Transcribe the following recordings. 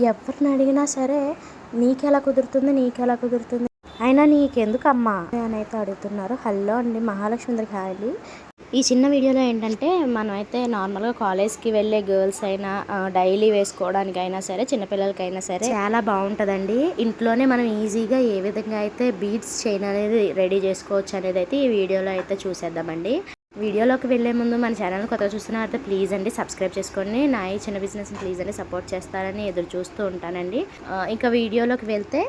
ఎవరిని అడిగినా సరే నీకెలా కుదురుతుంది, నీకెలా కుదురుతుంది, అయినా నీకెందుకమ్మా అని అయితే అడుగుతున్నారు. హలో అండి, మహాలక్ష్మి అందరికి హాయ్ అండి. ఈ చిన్న వీడియోలో ఏంటంటే మనమైతే నార్మల్గా కాలేజ్కి వెళ్ళే గర్ల్స్ అయినా డైలీ వేసుకోవడానికైనా సరే, చిన్నపిల్లలకైనా సరే చాలా బాగుంటుందండి. ఇంట్లోనే మనం ఈజీగా ఏ విధంగా అయితే బీడ్స్ చైన్ అనేది రెడీ చేసుకోవచ్చు అనేది అయితే ఈ వీడియోలో అయితే చూసేద్దామండి. వీడియోలోకి వెళ్ళే ముందు మన ఛానల్ కొత్తగా చూస్తున్నారైతే ప్లీజ్ అండి సబ్స్క్రైబ్ చేసుకోండి. నా ఈ చిన్న బిజినెస్ని ప్లీజ్ అండి సపోర్ట్ చేస్తారని ఎదురు చూస్తూ ఉంటానండి. ఇంకా వీడియోలోకి వెళ్తే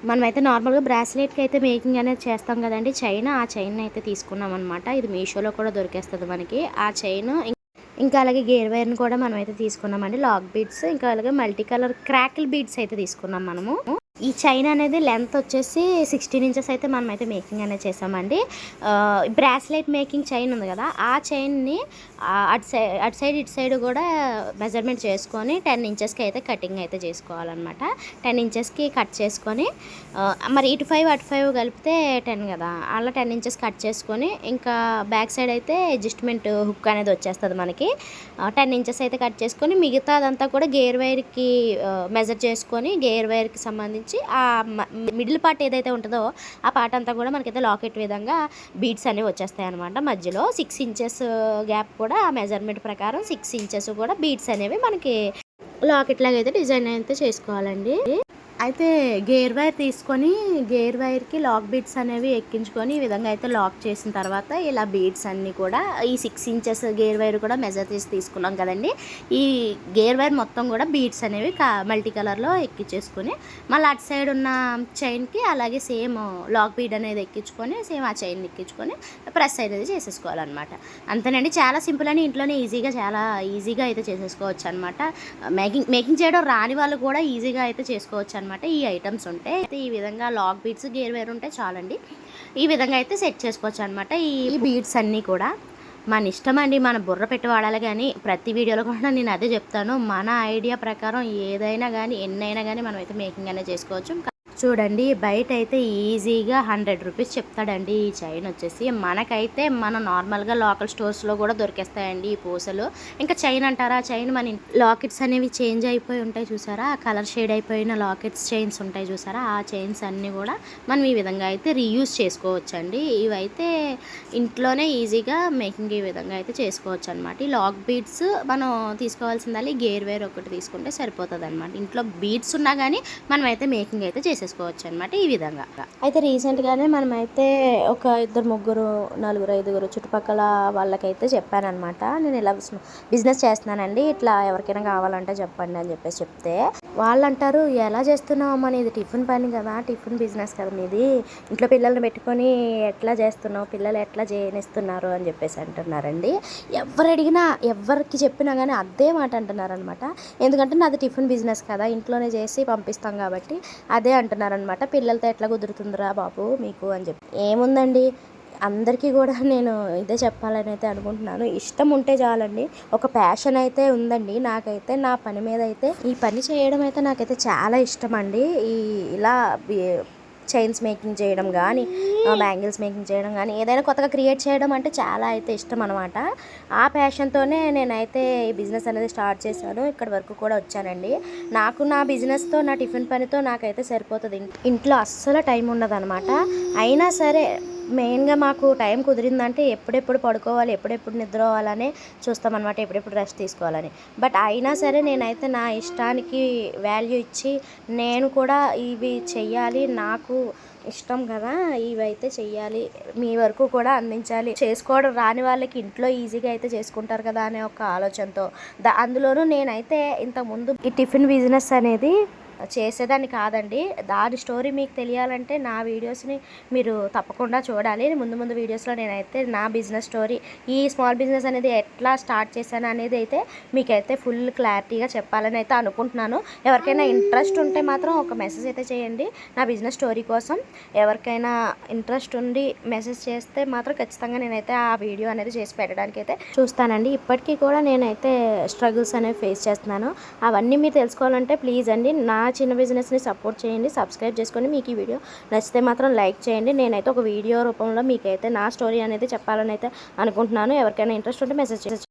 మనమైతే నార్మల్గా బ్రాస్లెట్కి అయితే మేకింగ్ అనేది చేస్తాం కదండి. ఆ చైన్ అయితే తీసుకున్నాం అనమాట. ఇది మీషోలో కూడా దొరికేస్తుంది మనకి. ఆ చైన్ ఇంకా అలాగే గేర్ వైర్ని కూడా మనం అయితే తీసుకున్నామండి. లాక్ బీడ్స్, ఇంకా అలాగే మల్టీ కలర్ క్రాకిల్ బీడ్స్ అయితే తీసుకున్నాం మనము. ఈ చైన్ అనేది లెంత్ వచ్చేసి 16 ఇంచెస్ అయితే మనం అయితే మేకింగ్ అనేది చేసామండి. బ్రాస్లెట్ మేకింగ్ చైన్ ఉంది కదా, ఆ చైన్ని అటు సైడ్ ఇటు సైడ్ కూడా మెజర్మెంట్ చేసుకొని 10 ఇంచెస్కి అయితే కటింగ్ అయితే చేసుకోవాలన్నమాట. 10 ఇంచెస్కి కట్ చేసుకొని మరి ఇటు 5 అటు 5 కలిపితే 10 కదా, అలా 10 ఇంచెస్ కట్ చేసుకొని ఇంకా బ్యాక్ సైడ్ అయితే అడ్జస్ట్మెంట్ హుక్ అనేది వచ్చేస్తుంది మనకి. 10 ఇంచెస్ అయితే కట్ చేసుకొని మిగతా అదంతా కూడా గేర్ వైర్కి మెజర్ చేసుకొని గేర్ వైర్కి సంబంధించి ఆ మిడిల్ పార్ట్ ఏదైతే ఉంటుందో ఆ పార్ట్ అంతా కూడా మనకైతే లాకెట్ విధంగా బీడ్స్ అనేవి వచ్చేస్తాయి అనమాట. మధ్యలో 6 ఇంచెస్ గ్యాప్ కూడా ఆ మెజర్మెంట్ ప్రకారం 6 ఇంచెస్ కూడా బీడ్స్ అనేవి మనకి లాకెట్ లాగా అయితే డిజైన్ అయితే చేసుకోవాలండి. అయితే గేర్ వైర్ తీసుకొని గేర్ వైర్కి లాక్ బీడ్స్ అనేవి ఎక్కించుకొని ఈ విధంగా అయితే లాక్ చేసిన తర్వాత ఇలా బీడ్స్ అన్నీ కూడా ఈ 6 ఇంచెస్ గేర్ వైర్ కూడా మెజర్ చేసి తీసుకున్నాం కదండి. ఈ గేర్ వైర్ మొత్తం కూడా బీడ్స్ అనేవి మల్టీ కలర్లో ఎక్కించేసుకొని మళ్ళీ అటు సైడ్ ఉన్న చైన్కి అలాగే సేమ్ లాక్ బీడ్ అనేది ఎక్కించుకొని సేమ్ ఆ చైన్ ఎక్కించుకొని ప్రెస్ అనేది చేసేసుకోవాలన్నమాట. అంతేనండి, చాలా సింపుల్ అని ఇంట్లోనే చాలా ఈజీగా అయితే చేసేసుకోవచ్చు అనమాట. మేకింగ్ చేయడం రాని వాళ్ళు కూడా ఈజీగా అయితే చేసుకోవచ్చు అనమాట. ఈ ఐటమ్స్ ఉంటే అయితే ఈ విధంగా లాక్ బీడ్స్ గేర్ వైర్ ఉంటే చాలండి. ఈ విధంగా అయితే సెట్ చేసుకోవచ్చు అనమాట. ఈ బీడ్స్ అన్నీ కూడా మన ఇష్టం అండి, మన బుర్ర పెట్టి వాడాలి. కానీ ప్రతి వీడియోలో కూడా నేను అదే చెప్తాను, మన ఐడియా ప్రకారం ఏదైనా కానీ ఎన్నైనా కానీ మనం అయితే మేకింగ్ అనేది చేసుకోవచ్చు. చూడండి, బయట అయితే ఈజీగా 100 రూపీస్ చెప్తాడండి ఈ చైన్ వచ్చేసి. మనకైతే మన నార్మల్గా లోకల్ స్టోర్స్లో కూడా దొరికేస్తాయండి ఈ పూసలు. ఇంకా చైన్ అంటారా, చైన్ మన లాకెట్స్ అనేవి చేంజ్ అయిపోయి ఉంటాయి చూసారా, కలర్ షేడ్ అయిపోయిన లాకెట్స్ చైన్స్ ఉంటాయి చూసారా, ఆ చైన్స్ అన్నీ కూడా మనం ఈ విధంగా అయితే రీయూజ్ చేసుకోవచ్చండి. ఇవైతే ఇంట్లోనే ఈజీగా మేకింగ్ ఈ విధంగా అయితే చేసుకోవచ్చు అనమాట. ఈ లాక్ బీడ్స్ మనం తీసుకోవాల్సింది గేర్ వైర్ ఒకటి తీసుకుంటే సరిపోతుంది అనమాట. ఇంట్లో బీడ్స్ ఉన్నా కానీ మనం అయితే మేకింగ్ అయితే చేసుకోవచ్చు అనమాట ఈ విధంగా. అయితే రీసెంట్గానే మనమైతే ఒక 2 3 4 5 చుట్టుపక్కల వాళ్ళకైతే చెప్పానమాట, నేను ఇలా బిజినెస్ చేస్తున్నానండి, ఇట్లా ఎవరికైనా కావాలంటే చెప్పండి అని చెప్తే వాళ్ళు అంటారు, ఎలా చేస్తున్నావు అమ్మా, ఇది టిఫిన్ పని కదా, టిఫిన్ బిజినెస్ కదా మీది, ఇంట్లో పిల్లల్ని పెట్టుకొని ఎట్లా చేస్తున్నావు, పిల్లలు ఎట్లా చేయనిస్తున్నారు అని అంటున్నారండి. ఎవరికి చెప్పినా కానీ అదే మాట అంటున్నారనమాట. ఎందుకంటే నాది టిఫిన్ బిజినెస్ కదా, ఇంట్లోనే చేసి పంపిస్తాం కాబట్టి అదే అంటున్నారనమాట. పిల్లలతో ఎట్లా కుదురుతుందిరా బాబు మీకు అని ఏముందండి, అందరికీ కూడా నేను ఇదే చెప్పాలని అయితే అనుకుంటున్నాను. ఇష్టం ఉంటే చాలండి, ఒక ప్యాషన్ అయితే ఉందండి నాకైతే. నా పని మీద అయితే ఈ పని చేయడం అయితే నాకైతే చాలా ఇష్టం అండి. ఇలా చైన్స్ మేకింగ్ చేయడం కానీ, బ్యాంగిల్స్ మేకింగ్ చేయడం కానీ, ఏదైనా కొత్తగా క్రియేట్ చేయడం అంటే చాలా అయితే ఇష్టం అనమాట. ఆ ప్యాషన్తోనే నేనైతే ఈ బిజినెస్ అనేది స్టార్ట్ చేశాను, ఇక్కడి వరకు కూడా వచ్చానండి. నాకు నా బిజినెస్తో, నా టిఫిన్ పనితో నాకైతే సరిపోతుంది. ఇంట్లో అస్సలు టైం ఉండదు అనమాట. అయినా సరే మెయిన్గా మాకు టైం కుదిరిందంటే ఎప్పుడెప్పుడు పడుకోవాలి, ఎప్పుడెప్పుడు నిద్ర అవ్వాలనే చూస్తామన్నమాట, ఎప్పుడెప్పుడు రెస్ట్ తీసుకోవాలని. బట్ అయినా సరే నేనైతే నా ఇష్టానికి వాల్యూ ఇచ్చి నేను కూడా ఇవి చెయ్యాలి, నాకు ఇష్టం కదా, ఇవైతే చెయ్యాలి, మీ వరకు కూడా అందించాలి, చేసుకోవడం రాని వాళ్ళకి ఇంట్లో ఈజీగా అయితే చేసుకుంటారు కదా అనే ఒక ఆలోచనతో అందులోనూ నేనైతే ఇంతకుముందు ఈ టిఫిన్ బిజినెస్ అనేది చేసేదాన్ని కాదండి. దాని స్టోరీ మీకు తెలియాలంటే నా వీడియోస్ని మీరు తప్పకుండా చూడాలి. ముందు వీడియోస్లో నేనైతే నా బిజినెస్ స్టోరీ, ఈ స్మాల్ బిజినెస్ అనేది ఎట్లా స్టార్ట్ చేశాను అనేది అయితే మీకైతే ఫుల్ క్లారిటీగా చెప్పాలని అయితే అనుకుంటున్నాను. ఎవరికైనా ఇంట్రెస్ట్ ఉంటే మాత్రం ఒక మెసేజ్ అయితే చేయండి నా బిజినెస్ స్టోరీ కోసం. ఎవరికైనా ఇంట్రెస్ట్ ఉండి మెసేజ్ చేస్తే మాత్రం ఖచ్చితంగా నేనైతే ఆ వీడియో అనేది చేసి పెట్టడానికి అయితే చూస్తానండి. ఇప్పటికీ కూడా నేనైతే స్ట్రగుల్స్ అనేవి ఫేస్ చేస్తున్నాను. అవన్నీ మీరు తెలుసుకోవాలంటే ప్లీజ్ అండి నా చిన్న బిజినెస్ని సపోర్ట్ చేయండి, సబ్స్క్రైబ్ చేసుకొని మీకు ఈ వీడియో నచ్చితే మాత్రం లైక్ చేయండి. నేనైతే ఒక వీడియో రూపంలో మీకైతే నా స్టోరీ అనేది చెప్పాలని అయితే అనుకుంటున్నాను. ఎవరికైనా ఇంట్రెస్ట్ ఉంటే మెసేజ్ చేసి